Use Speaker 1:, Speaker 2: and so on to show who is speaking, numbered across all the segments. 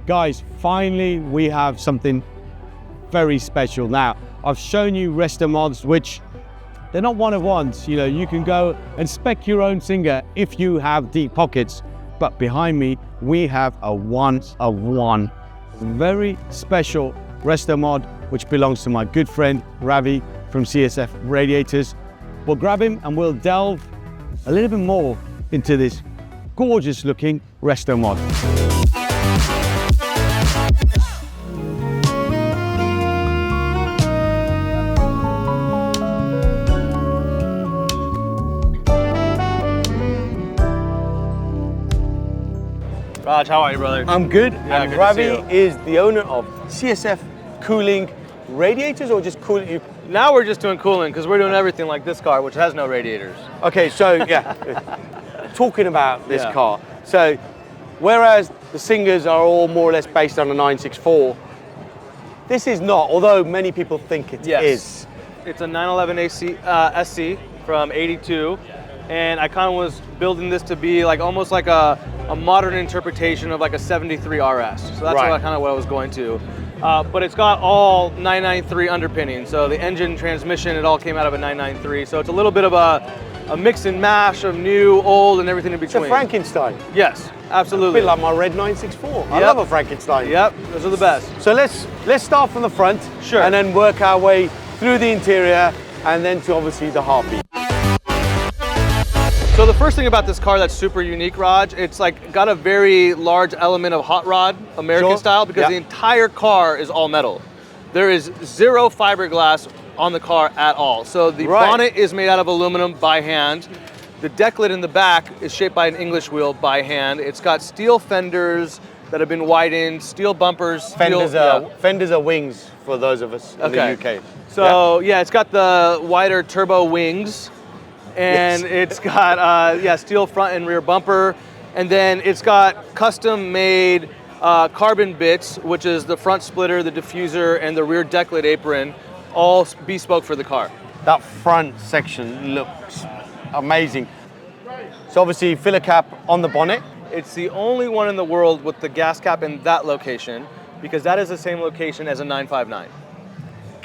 Speaker 1: Guys, finally we have something very special. Now, I've shown you Resto-Mods, which they're not one of ones. You know, you can go and spec your own Singer if you have deep pockets. But behind me, we have a one of one, very special Resto-Mod, which belongs to my good friend Ravi from CSF Radiators. We'll grab him and we'll delve a little bit more into this gorgeous looking Resto-Mod.
Speaker 2: Raj, how are you, brother?
Speaker 1: I'm good.
Speaker 2: Yeah,
Speaker 1: and
Speaker 2: good
Speaker 1: Ravi
Speaker 2: to see you.
Speaker 1: is the owner of CSF Cooling Radiators, or just cooling?
Speaker 2: Now we're just doing cooling because we're doing everything like this car, which has no radiators.
Speaker 1: Okay, so yeah, talking about this
Speaker 2: Yeah.
Speaker 1: car. So, whereas the Singers are all more or less based on a 964, this is not, although many people think it is.
Speaker 2: It's a 911 SC from 82, and I kind of was building this to be like almost like a modern interpretation of like a 73 RS. So that's
Speaker 1: Right.
Speaker 2: kind of what I was going to. But it's got all 993 underpinning. So the engine, transmission, it all came out of a 993. So it's a little bit of a mix and mash of new, old, and everything in
Speaker 1: It's
Speaker 2: between.
Speaker 1: a Frankenstein.
Speaker 2: Yes,
Speaker 1: A
Speaker 2: absolutely.
Speaker 1: bit like my red 964. I
Speaker 2: Yep.
Speaker 1: love a Frankenstein.
Speaker 2: Yep, those are the best.
Speaker 1: So let's start from the front,
Speaker 2: Sure.
Speaker 1: and then work our way through the interior, and then to obviously the heartbeat.
Speaker 2: So the first thing about this car that's super unique, Raj, it's like got a very large element of hot rod, American
Speaker 1: Sure.
Speaker 2: style, because
Speaker 1: Yeah.
Speaker 2: the entire car is all metal. There is zero fiberglass on the car at all. So the
Speaker 1: Right.
Speaker 2: bonnet is made out of aluminum by hand. The deck lid in the back is shaped by an English wheel by hand. It's got steel fenders that have been widened, steel bumpers.
Speaker 1: Fenders
Speaker 2: steel,
Speaker 1: fenders are wings for those of us in the
Speaker 2: Okay.
Speaker 1: UK.
Speaker 2: So yeah, it's got the wider turbo wings, and
Speaker 1: Yes.
Speaker 2: it's got steel front and rear bumper, and then it's got custom made carbon bits, which is the front splitter, the diffuser, and the rear deck lid apron, all bespoke for the car.
Speaker 1: That front section looks amazing. So obviously filler cap on the bonnet.
Speaker 2: It's the only one in the world with the gas cap in that location, because that is the same location as a 959.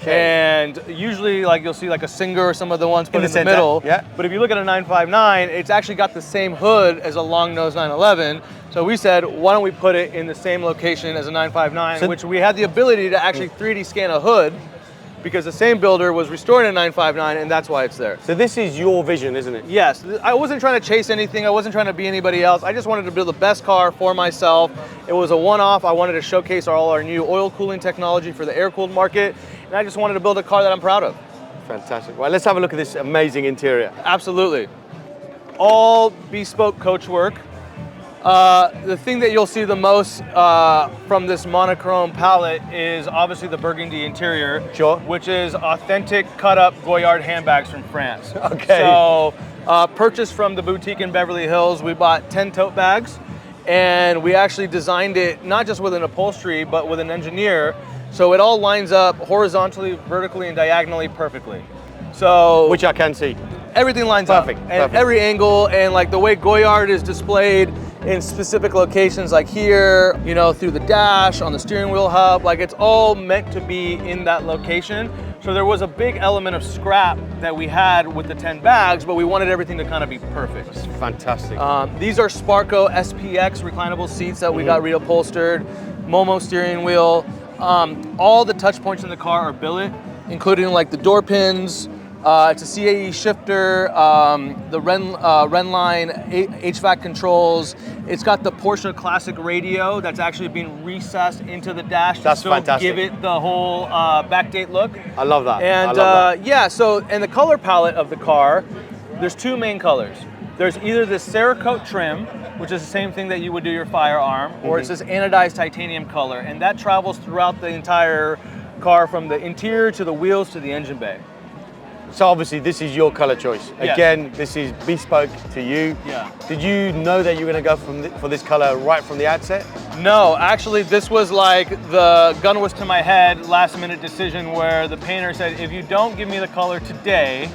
Speaker 2: And usually, like you'll see, like a Singer or some of the ones put in the
Speaker 1: center,
Speaker 2: middle.
Speaker 1: yeah.
Speaker 2: But if you look at a 959, it's actually got the same hood as a long nose 911. So we said, why don't we put it in the same location as a 959,
Speaker 1: So-
Speaker 2: which we had the ability to actually 3D scan a hood, because the same builder was restoring a 959, and that's why it's there.
Speaker 1: So this is your vision, isn't it?
Speaker 2: Yes, I wasn't trying to chase anything. I wasn't trying to be anybody else. I just wanted to build the best car for myself. It was a one-off. I wanted to showcase all our new oil cooling technology for the air-cooled market, and I just wanted to build a car that I'm proud of.
Speaker 1: Fantastic. Well, let's have a look at this amazing interior.
Speaker 2: Absolutely. All bespoke coachwork. The thing that you'll see the most from this monochrome palette is obviously the burgundy interior,
Speaker 1: Sure.
Speaker 2: which is authentic cut-up Goyard handbags from France.
Speaker 1: Okay.
Speaker 2: So, purchased from the boutique in Beverly Hills, we bought 10 tote bags, and we actually designed it not just with an upholstery, but with an engineer, so it all lines up horizontally, vertically, and diagonally perfectly. So,
Speaker 1: Which I can see.
Speaker 2: everything lines
Speaker 1: Perfect,
Speaker 2: up, and
Speaker 1: perfect.
Speaker 2: every angle, and like the way Goyard is displayed in specific locations, like here, you know, through the dash, on the steering wheel hub, like it's all meant to be in that location. So there was a big element of scrap that we had with the 10 bags, but we wanted everything to kind of be perfect.
Speaker 1: Fantastic.
Speaker 2: These are Sparco SPX reclinable seats that we got reupholstered, Momo steering wheel. All the touch points in the car are billet, including like the door pins. It's a CAE shifter, the Renline HVAC controls. It's got the Porsche Classic radio that's actually been recessed into the dash
Speaker 1: That's
Speaker 2: to still
Speaker 1: fantastic.
Speaker 2: give it the whole backdate look.
Speaker 1: I love that.
Speaker 2: And
Speaker 1: I love that.
Speaker 2: yeah, so, and the color palette of the car, there's two main colors. There's either this Cerakote trim, which is the same thing that you would do your firearm, or it's this anodized titanium color, and that travels throughout the entire car from the interior to the wheels to the engine bay.
Speaker 1: So obviously this is your color choice.
Speaker 2: Yes.
Speaker 1: Again, this is bespoke to you.
Speaker 2: Yeah.
Speaker 1: Did you know that you were going to go for this color right from the outset?
Speaker 2: No, actually this was like the gun was to my head, last minute decision where the painter said, if you don't give me the color today,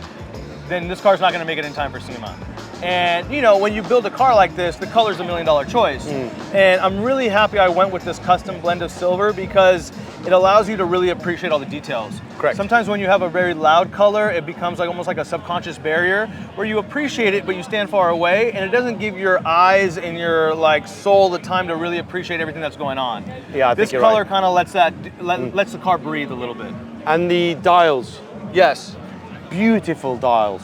Speaker 2: then this car's not going to make it in time for SEMA. And you know, when you build a car like this, the color's $1 million choice. And I'm really happy I went with this custom blend of silver because it allows you to really appreciate all the details.
Speaker 3: Correct.
Speaker 2: Sometimes when you have a very loud color, it becomes like almost like a subconscious barrier where you appreciate it, but you stand far away, and it doesn't give your eyes and your like soul the time to really appreciate everything that's going on.
Speaker 3: Yeah, I think
Speaker 2: this
Speaker 3: you're
Speaker 2: color
Speaker 3: right.
Speaker 2: kind of lets the car breathe a little bit.
Speaker 3: And the dials,
Speaker 2: Yes.
Speaker 3: beautiful dials.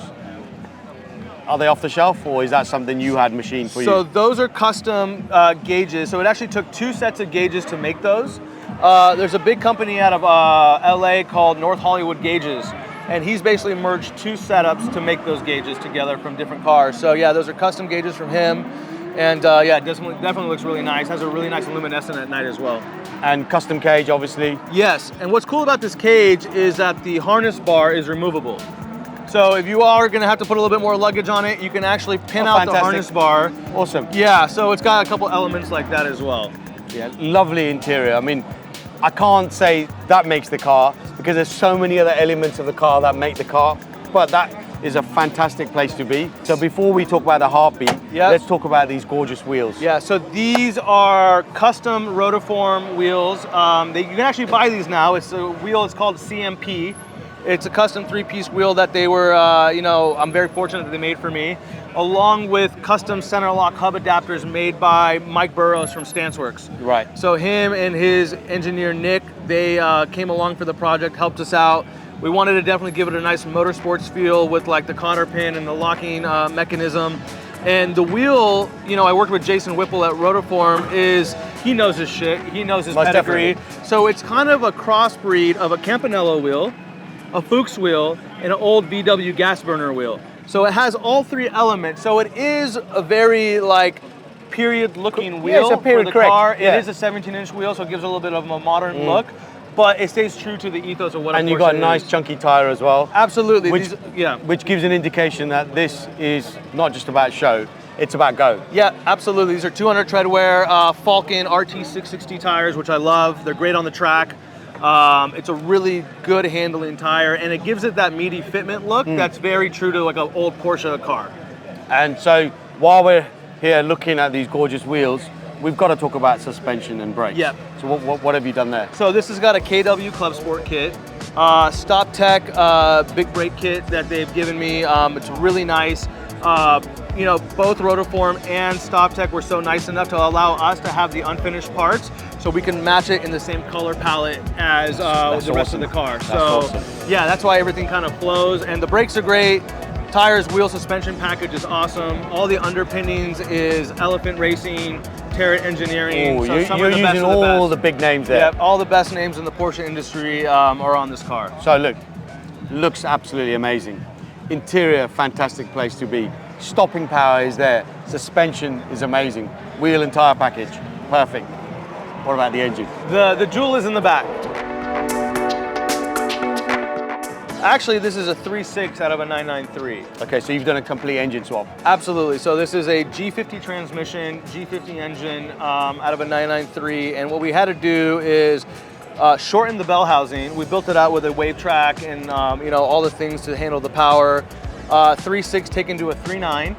Speaker 3: Are they off the shelf, or is that something you had machined for
Speaker 2: So
Speaker 3: you?
Speaker 2: those are custom gauges. So it actually took 2 sets of gauges to make those. There's a big company out of LA called North Hollywood Gauges, and he's basically merged 2 setups to make those gauges together from different cars. So yeah, those are custom gauges from him, and yeah, it definitely looks really nice. Has a really nice luminescent at night as well.
Speaker 3: And custom cage, obviously.
Speaker 2: Yes, and what's cool about this cage is that the harness bar is removable. So if you are gonna have to put a little bit more luggage on it, you can actually pin out the
Speaker 3: fantastic.
Speaker 2: harness bar.
Speaker 3: Awesome.
Speaker 2: Yeah, so it's got a couple elements like that as well.
Speaker 3: Yeah, lovely interior. I mean, I can't say that makes the car because there's so many other elements of the car that make the car, but that is a fantastic place to be. So before we talk about the heartbeat,
Speaker 2: Yep.
Speaker 3: let's talk about these gorgeous wheels.
Speaker 2: Yeah, so these are custom rotiform wheels. You can actually buy these now. It's a wheel, it's called CMP. It's a custom 3-piece wheel that they were, you know, I'm very fortunate that they made for me, along with custom center lock hub adapters made by Mike Burrows from Stanceworks.
Speaker 3: Right.
Speaker 2: So him and his engineer Nick, they came along for the project, helped us out. We wanted to definitely give it a nice motorsports feel with like the cotter pin and the locking mechanism. And the wheel, you know, I worked with Jason Whipple at Rotiform, he knows his shit, he knows his
Speaker 3: Most
Speaker 2: pedigree.
Speaker 3: definitely.
Speaker 2: So it's kind of a crossbreed of a Campanello wheel, a Fuchs wheel, and an old VW gas burner wheel. So it has all 3 elements. So it is a very like period looking wheel
Speaker 3: it's a period,
Speaker 2: for the
Speaker 3: correct.
Speaker 2: car.
Speaker 3: Yeah.
Speaker 2: It is a 17-inch wheel, so it gives a little bit of a modern look, but it stays true to the ethos of what
Speaker 3: And
Speaker 2: a
Speaker 3: you
Speaker 2: Porsche
Speaker 3: got a nice
Speaker 2: is.
Speaker 3: chunky tire as well.
Speaker 2: Absolutely.
Speaker 3: Which,
Speaker 2: Yeah.
Speaker 3: which gives an indication that this is not just about show, it's about go.
Speaker 2: Yeah, absolutely. These are 200 treadwear Falcon RT660 tires, which I love. They're great on the track. It's a really good handling tire, and it gives it that meaty fitment look that's very true to like an old Porsche car.
Speaker 3: And so while we're here looking at these gorgeous wheels, we've got to talk about suspension and brakes.
Speaker 2: Yep.
Speaker 3: So what have you done there?
Speaker 2: So this has got a KW Club Sport kit, Stop Tech big brake kit that they've given me. It's really nice. You know, both Rotiform and Stop Tech were so nice enough to allow us to have the unfinished parts, so we can match it in the same color palette as the rest
Speaker 3: awesome.
Speaker 2: of the car.
Speaker 3: That's
Speaker 2: So
Speaker 3: awesome.
Speaker 2: yeah, that's why everything kind of flows, and the brakes are great. Tires, wheel, suspension package is awesome. All the underpinnings is Elephant Racing, Terret Engineering.
Speaker 3: Oh,
Speaker 2: so some
Speaker 3: you're
Speaker 2: of the best
Speaker 3: using
Speaker 2: of the
Speaker 3: all
Speaker 2: best.
Speaker 3: the big names there.
Speaker 2: Yeah, all the best names in the Porsche industry are on this car.
Speaker 3: So look, looks absolutely amazing. Interior, fantastic place to be. Stopping power is there. Suspension is amazing. Wheel and tire package, perfect. What about the engine?
Speaker 2: The jewel is in the back. Actually, this is a 3.6 out of a 993.
Speaker 3: Okay, so you've done a complete engine swap.
Speaker 2: Absolutely. So this is a G50 transmission, G50 engine out of a 993. And what we had to do is shorten the bell housing. We built it out with a wave track and you know, all the things to handle the power. 3.6 taken to a 3.9.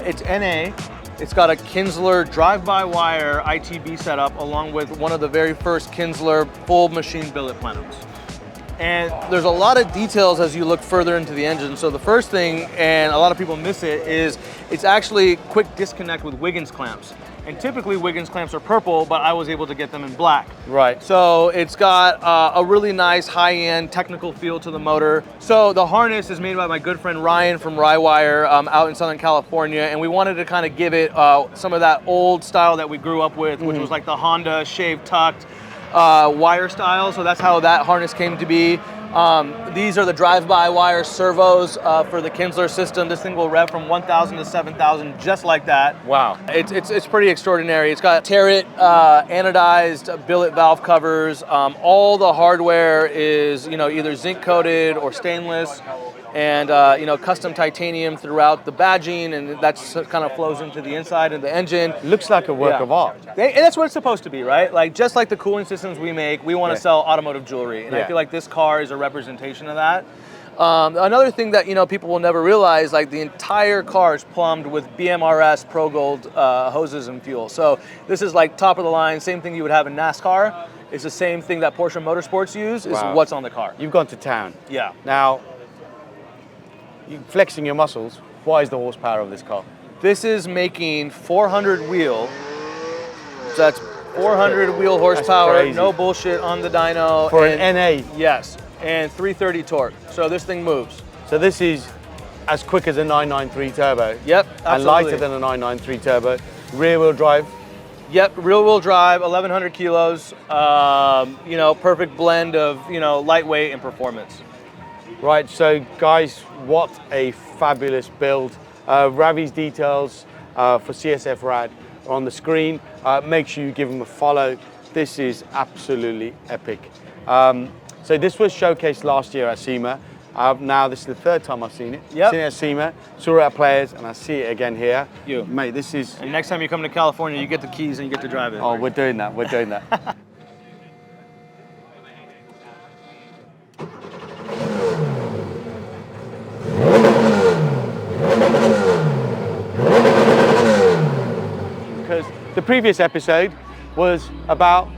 Speaker 2: It's NA. It's got a Kinsler drive-by-wire ITB setup along with one of the very first Kinsler full machine billet plenums. And there's a lot of details as you look further into the engine. So the first thing, and a lot of people miss it, is it's actually quick disconnect with Wiggins clamps. And typically Wiggins clamps are purple, but I was able to get them in black.
Speaker 3: Right.
Speaker 2: So it's got a really nice high-end technical feel to the motor. So the harness is made by my good friend Ryan from Rywire out in Southern California, and we wanted to kind of give it some of that old style that we grew up with, which was like the Honda shaved tucked wire style. So that's how that harness came to be. These are the drive-by-wire servos for the Kinsler system. This thing will rev from 1,000 to 7,000 just like that.
Speaker 3: Wow.
Speaker 2: It's pretty extraordinary. It's got Terret anodized billet valve covers. All the hardware is, you know, either zinc coated or stainless, and you know, custom titanium throughout the badging, and that's kind of flows into the inside of the engine.
Speaker 3: Looks like a work of art.
Speaker 2: And that's what it's supposed to be, right? Like, just like the cooling systems we make, we want to sell automotive jewelry, and I
Speaker 3: Yeah.
Speaker 2: feel like this car is a representation of that. Another thing that people will never realize, like the entire car is plumbed with BMRS Pro Gold hoses and fuel. So this is like top of the line, same thing you would have in NASCAR. It's the same thing that Porsche Motorsports use. Is
Speaker 3: Wow.
Speaker 2: what's on the car.
Speaker 3: You've gone to town.
Speaker 2: Yeah.
Speaker 3: Now, you flexing your muscles. What is the horsepower of this car?
Speaker 2: This is making 400 wheel. So that's 400 wheel horsepower.
Speaker 3: crazy.
Speaker 2: No bullshit on the dyno.
Speaker 3: For
Speaker 2: and,
Speaker 3: an NA.
Speaker 2: Yes, and 330 torque. So this thing moves.
Speaker 3: So this is as quick as a 993 turbo.
Speaker 2: Yep,
Speaker 3: And
Speaker 2: absolutely.
Speaker 3: lighter than a 993 turbo. Rear wheel drive.
Speaker 2: Yep, rear wheel drive, 1,100 kilos. Perfect blend of lightweight and performance.
Speaker 3: Right, so guys, what a fabulous build. Ravi's details for CSF Rad are on the screen. Make sure you give them a follow. This is absolutely epic. So this was showcased last year at SEMA. Now this is the third time I've seen it.
Speaker 2: Yep.
Speaker 3: Seen it at SEMA, saw it at Players, and I see it again here.
Speaker 2: You.
Speaker 3: Mate, this is...
Speaker 2: And next time you come to California, you get the keys and you get to drive it.
Speaker 3: Oh, we're doing that, we're doing that. Because the previous episode was about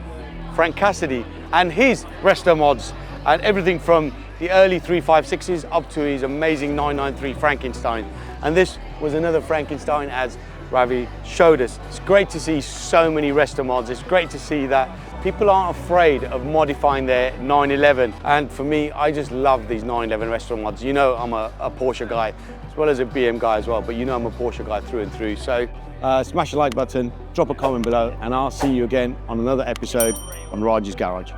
Speaker 3: Frank Cassidy and his Resto-Mods and everything from the early 356s up to his amazing 993 Frankenstein. And this was another Frankenstein, as Ravi showed us. It's great to see so many Resto-Mods. It's great to see that people aren't afraid of modifying their 911. And for me, I just love these 911 Resto-Mods. You know I'm a Porsche guy, as well as a BM guy as well, but you know I'm a Porsche guy through and through. So
Speaker 1: Smash the like button, drop a comment below, and I'll see you again on another episode on Raj's Garage.